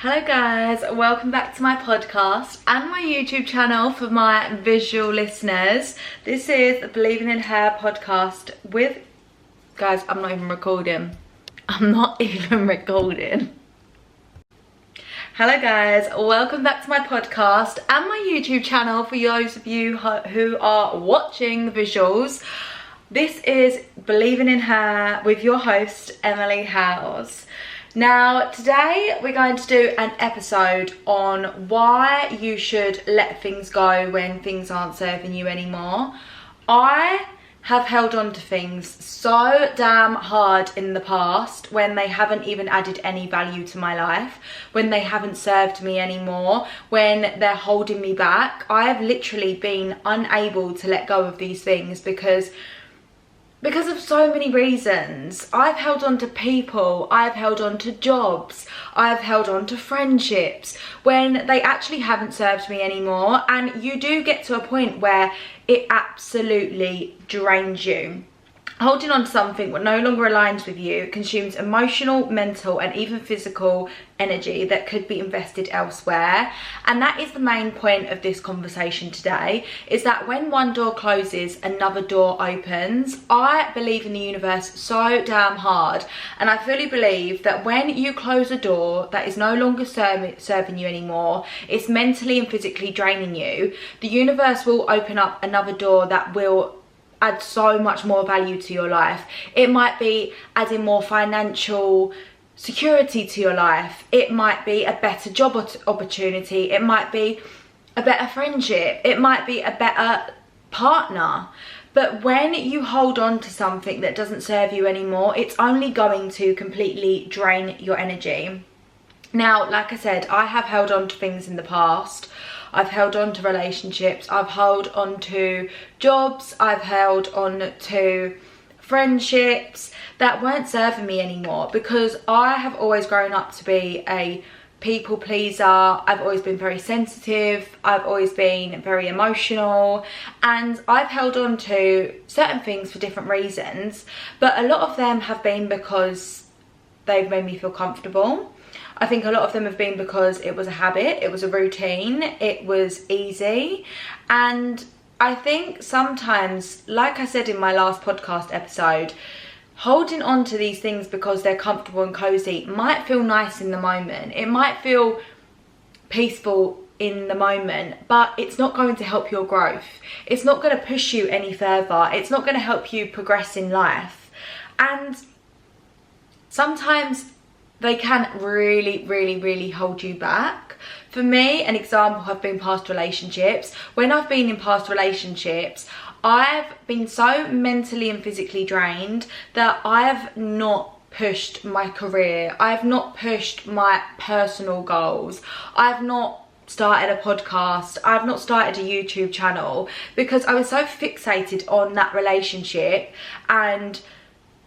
Hello guys, welcome back to my podcast and my YouTube channel for my visual listeners. This is the Believing in Hair podcast with, guys, I'm not even recording. Hello guys, welcome back to my podcast and my YouTube channel for those of you who are watching the visuals. This is Believing in Hair with your host, Emily Howes. Now, today we're going to do an episode on why you should let things go when things aren't serving you anymore. I have held on to things so damn hard in the past when they haven't even added any value to my life, when they haven't served me anymore, when they're holding me back. I have literally been unable to let go of these things because of so many reasons. I've held on to people, I've held on to jobs, I've held on to friendships when they actually haven't served me anymore, and you do get to a point where it absolutely drains you. Holding on to something that no longer aligns with you consumes emotional, mental and even physical energy that could be invested elsewhere. And that is the main point of this conversation today, is that when one door closes, another door opens. I believe in the universe so damn hard, and I fully believe that when you close a door that is no longer serving you anymore, it's mentally and physically draining you, the universe will open up another door that will add so much more value to your life. It might be adding more financial security to your life. It might be a better job opportunity. It might be a better friendship. It might be a better partner. But when you hold on to something that doesn't serve you anymore, it's only going to completely drain your energy. Now, like I said, I have held on to things in the past. I've held on to relationships, I've held on to jobs, I've held on to friendships that weren't serving me anymore, because I have always grown up to be a people pleaser. I've always been very sensitive, I've always been very emotional, and I've held on to certain things for different reasons, but a lot of them have been because they've made me feel comfortable. I think a lot of them have been because it was a habit, it was a routine, it was easy. And I think sometimes, like I said in my last podcast episode, holding on to these things because they're comfortable and cozy might feel nice in the moment. It might feel peaceful in the moment, but it's not going to help your growth. It's not going to push you any further. It's not going to help you progress in life. And sometimes they can really hold you back. For me, an example have been past relationships. When I've been in past relationships, I've been so mentally and physically drained that I have not pushed my career. I've not pushed my personal goals. I've not started a podcast. I've not started a YouTube channel because I was so fixated on that relationship and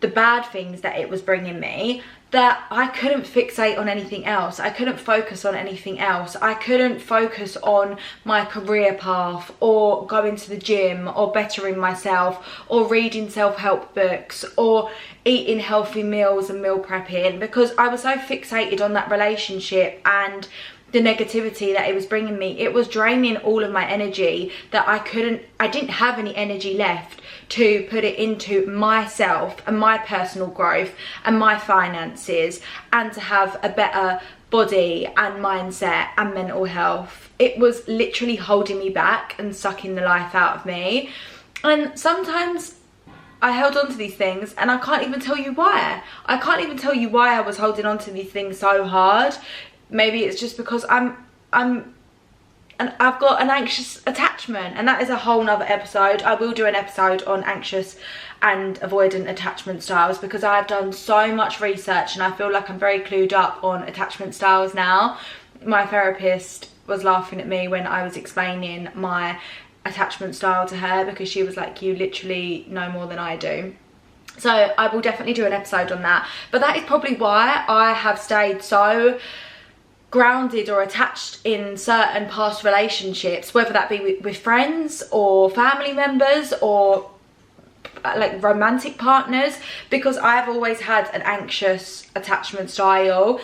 the bad things that it was bringing me, that I couldn't fixate on anything else. I couldn't focus on anything else. I couldn't focus on my career path or going to the gym or bettering myself or reading self-help books or eating healthy meals and meal prepping, because I was so fixated on that relationship and the negativity that it was bringing me. It was draining all of my energy that I didn't have any energy left to put it into myself and my personal growth and my finances and to have a better body and mindset and mental health. It was literally holding me back and sucking the life out of me. And sometimes I held on to these things and I can't even tell you why. I can't even tell you why I was holding on to these things so hard. Maybe it's just because I've got an anxious attachment, and that is a whole nother episode. I will do an episode on anxious and avoidant attachment styles because I've done so much research and I feel like I'm very clued up on attachment styles now. My therapist was laughing at me when I was explaining my attachment style to her because she was like, you literally know more than I do. So I will definitely do an episode on that, but that is probably why I have stayed so grounded or attached in certain past relationships, whether that be with friends or family members or like romantic partners, because I've always had an anxious attachment style.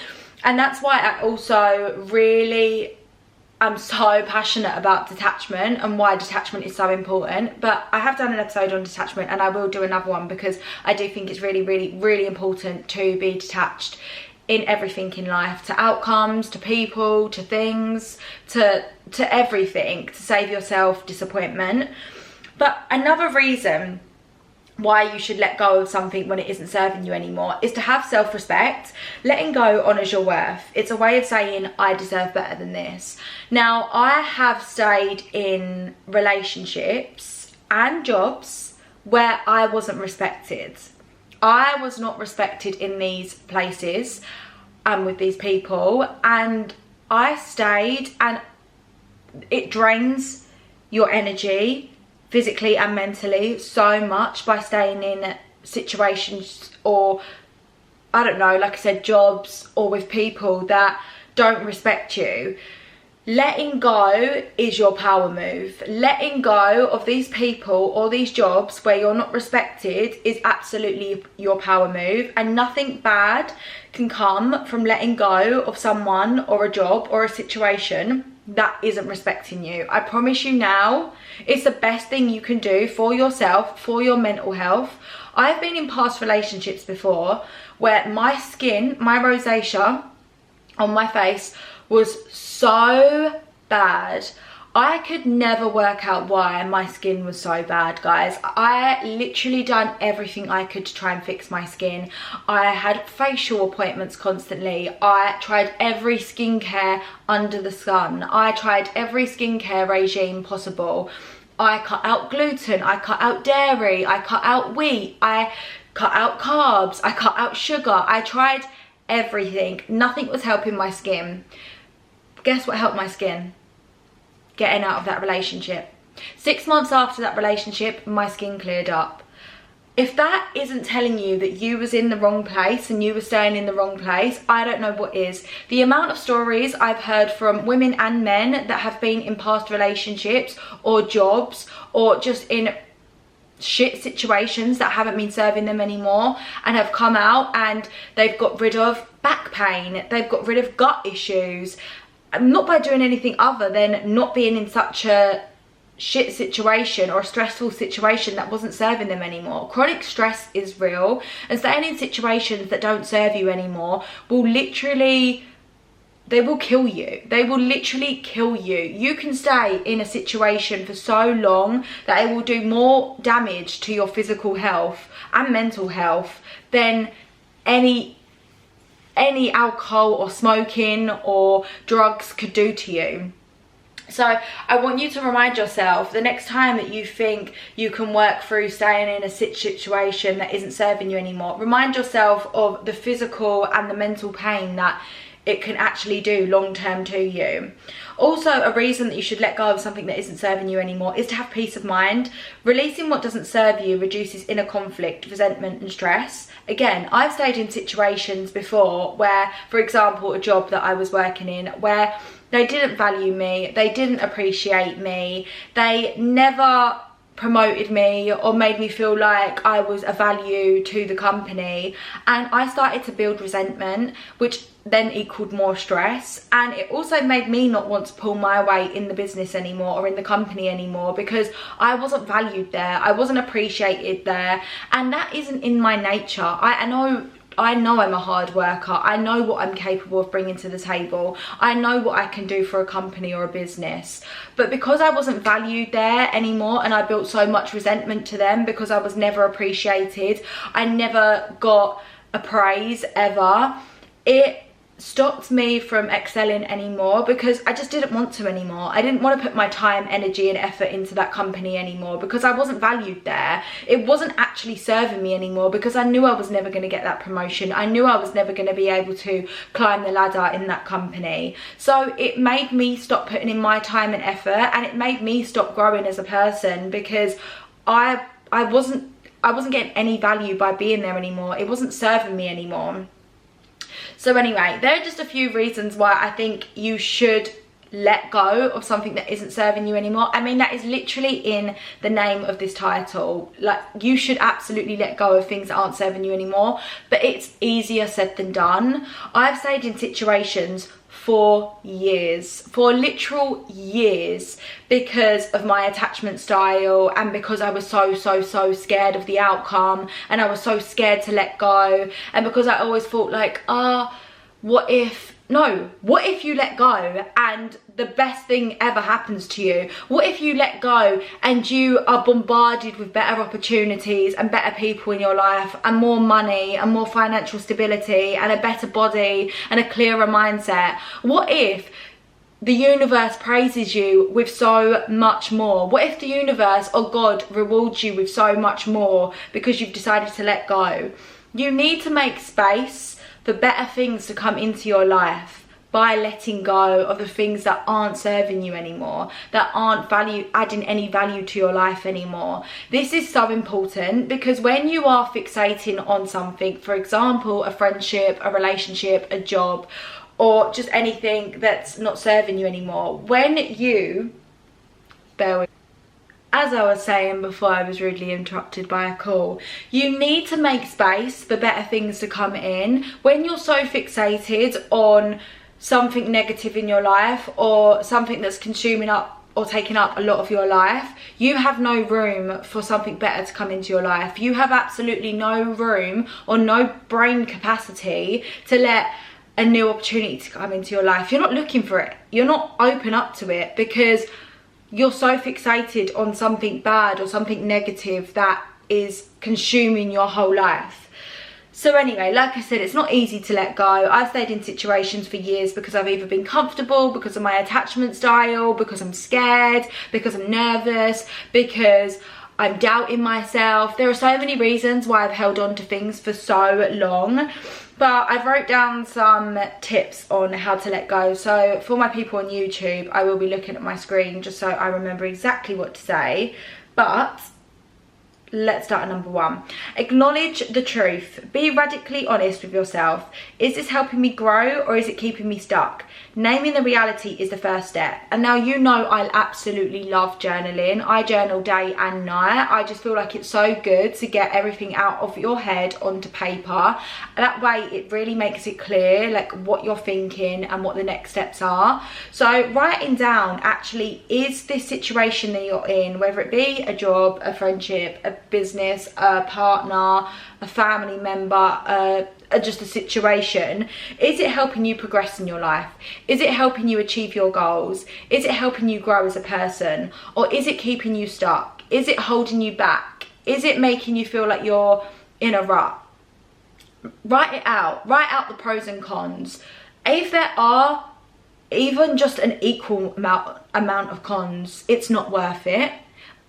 And that's why I also really am so passionate about detachment and why detachment is so important. But I have done an episode on detachment, and I will do another one, because I do think it's really, really, really important to be detached in everything in life, to outcomes, to people, to things, to everything, to save yourself disappointment. But another reason why you should let go of something when it isn't serving you anymore is to have self-respect. Letting go honours your worth. It's a way of saying, I deserve better than this. Now, I have stayed in relationships and jobs where I wasn't respected. I was not respected in these places and with these people, and I stayed, and it drains your energy physically and mentally so much by staying in situations, or I don't know, like I said, jobs, or with people that don't respect you. Letting go is your power move. Letting go of these people or these jobs where you're not respected is absolutely your power move, and nothing bad can come from letting go of someone or a job or a situation that isn't respecting you. I promise you now, it's the best thing you can do for yourself, for your mental health. I've been in past relationships before where my skin, my rosacea on my face was so bad. I could never work out why my skin was so bad, guys. I literally done everything I could to try and fix my skin. I had facial appointments constantly. I tried every skincare under the sun. I tried every skincare regime possible. I cut out gluten, I cut out dairy, I cut out wheat, I cut out carbs, I cut out sugar. I tried everything. Nothing was helping my skin. Guess what helped my skin? Getting out of that relationship. 6 months after that relationship, my skin cleared up. If that isn't telling you that you was in the wrong place and you were staying in the wrong place, I don't know what is. The amount of stories I've heard from women and men that have been in past relationships or jobs or just in shit situations that haven't been serving them anymore, and have come out and they've got rid of back pain, they've got rid of gut issues, not by doing anything other than not being in such a shit situation or a stressful situation that wasn't serving them anymore. Chronic stress is real, and staying in situations that don't serve you anymore will literally, they will kill you. They will literally kill you. You can stay in a situation for so long that it will do more damage to your physical health and mental health than any alcohol or smoking or drugs could do to you. So I want you to remind yourself, the next time that you think you can work through staying in a situation that isn't serving you anymore, remind yourself of the physical and the mental pain that it can actually do long term to you. Also, a reason that you should let go of something that isn't serving you anymore is to have peace of mind. Releasing what doesn't serve you reduces inner conflict, resentment and stress. Again, I've stayed in situations before where, for example, a job that I was working in where they didn't value me, they didn't appreciate me, they never promoted me or made me feel like I was a value to the company, and I started to build resentment, which then equaled more stress, and it also made me not want to pull my weight in the business anymore or in the company anymore, because I wasn't valued there, I wasn't appreciated there, and that isn't in my nature. I know I'm a hard worker. I know what I'm capable of bringing to the table. I know what I can do for a company or a business. But because I wasn't valued there anymore, and I built so much resentment to them because I was never appreciated, I never got a praise ever, it stopped me from excelling anymore, because I just didn't want to anymore. I didn't want to put my time, energy and effort into that company anymore because I wasn't valued there. It wasn't actually serving me anymore because I knew I was never going to get that promotion. I knew I was never going to be able to climb the ladder in that company. So it made me stop putting in my time and effort, and it made me stop growing as a person, because I wasn't getting any value by being there anymore. It wasn't serving me anymore. So anyway, there are just a few reasons why I think you should let go of something that isn't serving you anymore. I mean, that is literally in the name of this title. Like, you should absolutely let go of things that aren't serving you anymore, but it's easier said than done. I've stayed in situations for years, for literal years, because of my attachment style, and because I was so scared of the outcome, and I was so scared to let go, and because I always thought like, what if you let go and the best thing ever happens to you? What if you let go and you are bombarded with better opportunities and better people in your life, and more money and more financial stability and a better body and a clearer mindset? What if the universe praises you with so much more? What if the universe or God rewards you with so much more because you've decided to let go? You need to make space for better things to come into your life by letting go of the things that aren't serving you anymore, that aren't adding any value to your life anymore. This is so important, because when you are fixating on something, for example, a friendship, a relationship, a job, or just anything that's not serving you anymore, when you, as I was saying before I was rudely interrupted by a call, you need to make space for better things to come in. When you're so fixated on something negative in your life, or something that's consuming up or taking up a lot of your life, you have no room for something better to come into your life. You have absolutely no room or no brain capacity to let a new opportunity to come into your life. You're not looking for it. You're not open up to it, because you're so fixated on something bad or something negative that is consuming your whole life. So anyway, like I said, it's not easy to let go. I've stayed in situations for years because I've either been comfortable, because of my attachment style, because I'm scared, because I'm nervous, because I'm doubting myself. There are so many reasons why I've held on to things for so long. But I wrote down some tips on how to let go. So for my people on YouTube, I will be looking at my screen just so I remember exactly what to say. But let's start at number 1. Acknowledge the truth. Be radically honest with yourself. Is this helping me grow, or is it keeping me stuck? Naming the reality is the first step. And now, you know, I absolutely love journaling. I journal day and night. I just feel like it's so good to get everything out of your head onto paper. That way it really makes it clear like what you're thinking and what the next steps are. So writing down, actually, is this situation that you're in, whether it be a job, a friendship, a business, a partner, a family member, just a situation, is it helping you progress in your life? Is it helping you achieve your goals? Is it helping you grow as a person? Or is it keeping you stuck? Is it holding you back? Is it making you feel like you're in a rut? Write it out. Write out the pros and cons. If there are even just an equal amount of cons, it's not worth it.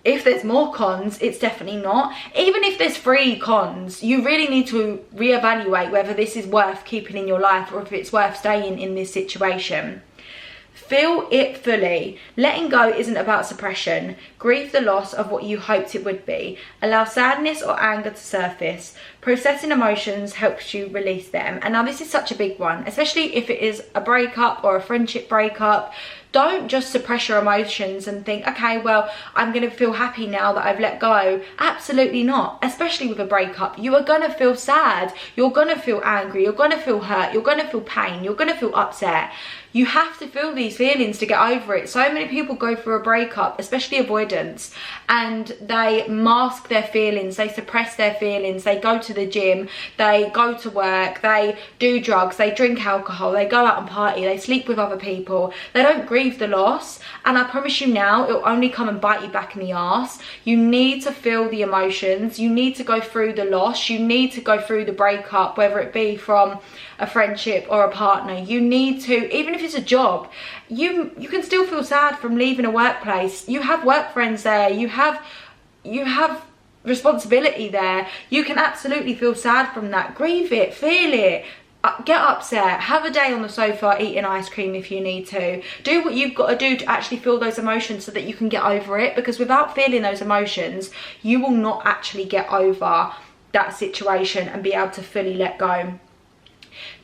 If there's more cons, it's definitely not. Even if there's 3 cons, you really need to reevaluate whether this is worth keeping in your life, or if it's worth staying in this situation. Feel it fully. Letting go isn't about suppression. Grieve the loss of what you hoped it would be. Allow sadness or anger to surface. Processing emotions helps you release them. And now this is such a big one, especially if it is a breakup or a friendship breakup. Don't just suppress your emotions and think, okay, well, I'm going to feel happy now that I've let go. Absolutely not. Especially with a breakup. You are going to feel sad. You're going to feel angry. You're going to feel hurt. You're going to feel pain. You're going to feel upset. You have to feel these feelings to get over it. So many people go through a breakup, especially avoidance, and they mask their feelings. They suppress their feelings. They go to the gym. They go to work. They do drugs. They drink alcohol. They go out and party. They sleep with other people. They don't grieve the loss. And I promise you now, it'll only come and bite you back in the arse. You need to feel the emotions. You need to go through the loss. You need to go through the breakup, whether it be from a friendship or a partner. You need to, even if it's a job, you can still feel sad from leaving a workplace. You have work friends there. You have responsibility there. You can absolutely feel sad from that. Grieve it, feel it. Get upset, have a day on the sofa eating ice cream if you need to. Do what you've got to do to actually feel those emotions so that you can get over it, because without feeling those emotions, you will not actually get over that situation and be able to fully let go.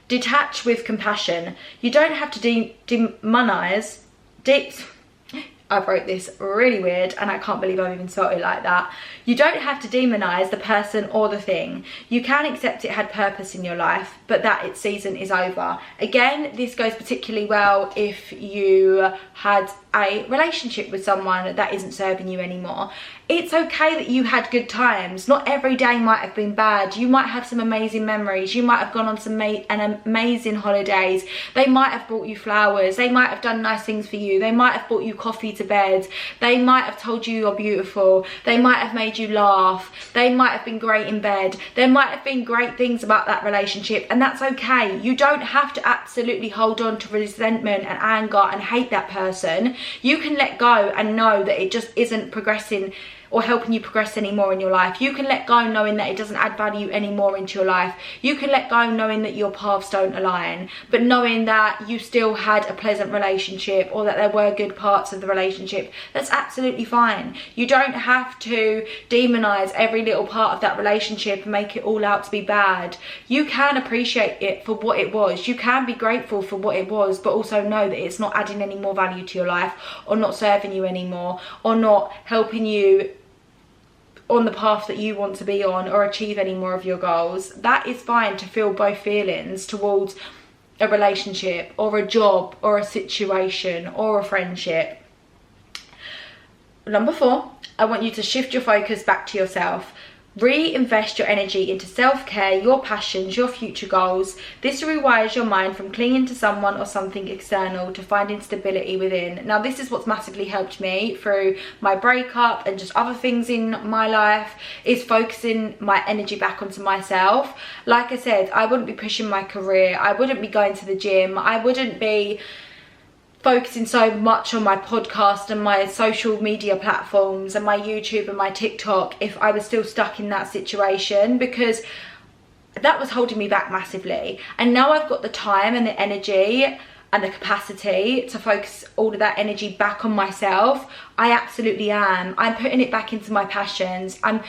Detach with compassion. You don't have to demonize I wrote this really weird and I can't believe I've even spelled it like that. You don't have to demonize the person or the thing. You can accept it had purpose in your life, but that its season is over. Again, this goes particularly well if you had a relationship with someone that isn't serving you anymore. It's okay that you had good times. Not every day might have been bad. You might have some amazing memories. You might have gone on some amazing holidays. They might have brought you flowers. They might have done nice things for you. They might have brought you coffee to bed. They might have told you you're beautiful. They might have made you laugh. They might have been great in bed. There might have been great things about that relationship, and that's okay. You don't have to absolutely hold on to resentment and anger and hate that person. You can let go and know that it just isn't progressing or helping you progress anymore in your life. You can let go knowing that it doesn't add value anymore into your life. You can let go knowing that your paths don't align, but knowing that you still had a pleasant relationship or that there were good parts of the relationship. That's absolutely fine. You don't have to demonize every little part of that relationship and make it all out to be bad. You can appreciate it for what it was. You can be grateful for what it was, but also know that it's not adding any more value to your life, or not serving you anymore, or not helping you on the path that you want to be on, or achieve any more of your goals. That is fine to feel both feelings towards a relationship or a job or a situation or a friendship. Number 4, I want you to shift your focus back to yourself. Reinvest your energy into self-care, your passions, your future goals. This rewires your mind from clinging to someone or something external to finding stability within. Now, this is what's massively helped me through my breakup and just other things in my life, is focusing my energy back onto myself. Like I said, I wouldn't be pushing my career. I wouldn't be going to the gym. I wouldn't be focusing so much on my podcast and my social media platforms and my YouTube and my TikTok if I was still stuck in that situation, because that was holding me back massively. And now I've got the time and the energy and the capacity to focus all of that energy back on myself. I absolutely am. I'm putting it back into my passions. I'm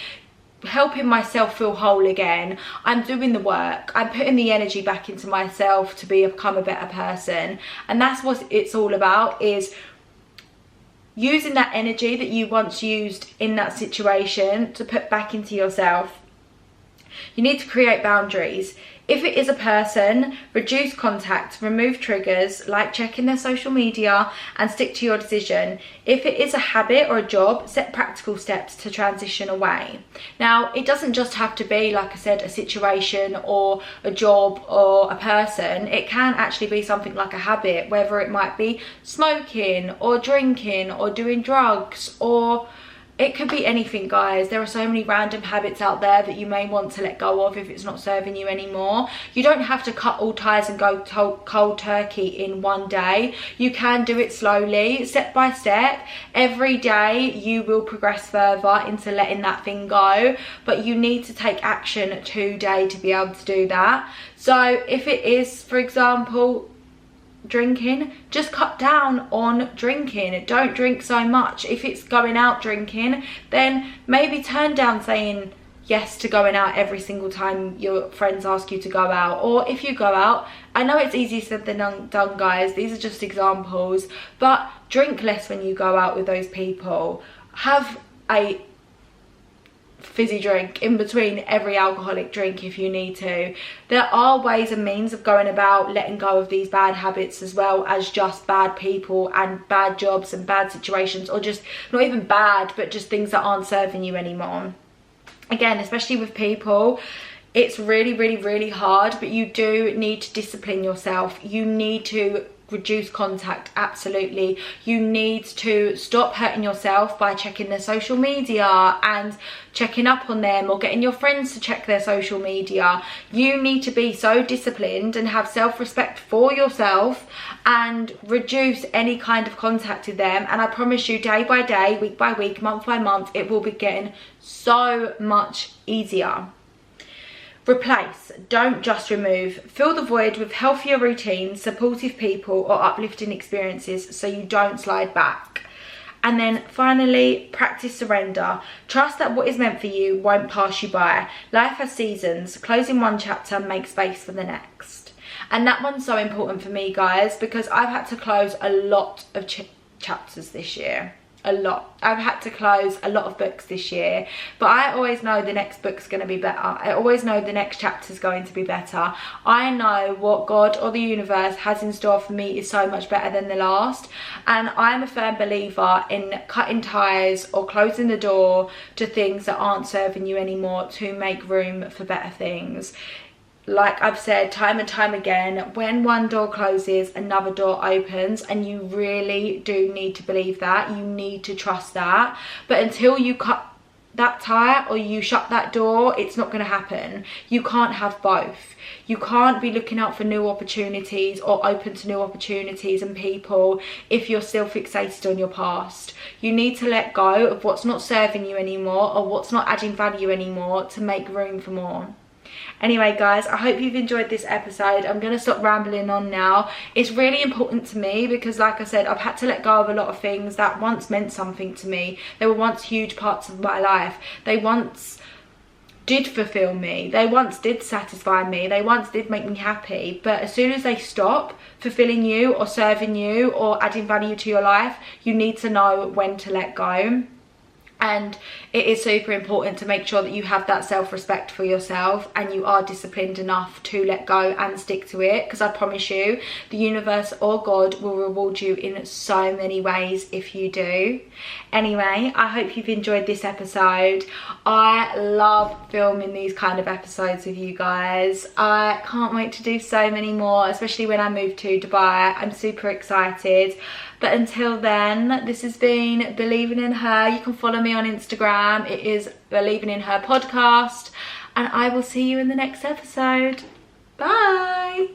helping myself feel whole again. I'm doing the work. I'm putting the energy back into myself to become a better person. And that's what it's all about, is using that energy that you once used in that situation to put back into yourself. You need to create boundaries. If it is a person, reduce contact, remove triggers like checking their social media, and stick to your decision. If it is a habit or a job, set practical steps to transition away. Now, it doesn't just have to be, like I said, a situation or a job or a person. It can actually be something like a habit, whether it might be smoking or drinking or doing drugs, or it could be anything, guys. There are so many random habits out there that you may want to let go of if it's not serving you anymore. You don't have to cut all ties and go cold turkey in one day. You can do it slowly, step by step. Every day you will progress further into letting that thing go, but you need to take action today to be able to do that. So if it is, for example, drinking, just cut down on drinking. Don't drink so much. If it's going out drinking, then maybe turn down saying yes to going out every single time your friends ask you to go out. Or if you go out, I know it's easier said than done, guys, these are just examples, but drink less when you go out with those people. Have a fizzy drink in between every alcoholic drink if you need to. There are ways and means of going about letting go of these bad habits, as well as just bad people and bad jobs and bad situations, or just not even bad, but just things that aren't serving you anymore. Again, especially with people, it's really hard, but you do need to discipline yourself. You need to reduce contact, absolutely. You need to stop hurting yourself by checking their social media and checking up on them, or getting your friends to check their social media. You need to be so disciplined and have self-respect for yourself and reduce any kind of contact with them. And I promise you, day by day, week by week, month by month, it will be getting so much easier. Replace, don't just remove. Fill the void with healthier routines, supportive people, or uplifting experiences so you don't slide back. And then finally, practice surrender. Trust that what is meant for you won't pass you by. Life has seasons. Closing one chapter, make space for the next. And that one's so important for me, guys, because I've had to close a lot of chapters this year. A lot. I've had to close a lot of books this year, but I always know the next book's going to be better. I always know the next chapter's going to be better. I know what God or the universe has in store for me is so much better than the last, and I'm a firm believer in cutting ties or closing the door to things that aren't serving you anymore to make room for better things. Like I've said time and time again, when one door closes, another door opens, and you really do need to believe that. You need to trust that. But until you cut that tie or you shut that door, it's not going to happen. You can't have both. You can't be looking out for new opportunities or open to new opportunities and people if you're still fixated on your past. You need to let go of what's not serving you anymore or what's not adding value anymore to make room for more. Anyway guys, I hope you've enjoyed this episode. I'm going to stop rambling on now. It's really important to me because, like I said, I've had to let go of a lot of things that once meant something to me. They were once huge parts of my life. They once did fulfill me. They once did satisfy me. They once did make me happy. But as soon as they stop fulfilling you or serving you or adding value to your life, you need to know when to let go. And it is super important to make sure that you have that self-respect for yourself and you are disciplined enough to let go and stick to it, because I promise you the universe or God will reward you in so many ways if you do. Anyway, I hope you've enjoyed this episode. I love filming these kind of episodes with you guys. I can't wait to do so many more, especially when I move to Dubai. I'm super excited. But until then, this has been Believing in Her. You can follow me on Instagram. It is Believing in Her podcast. And I will see you in the next episode. Bye.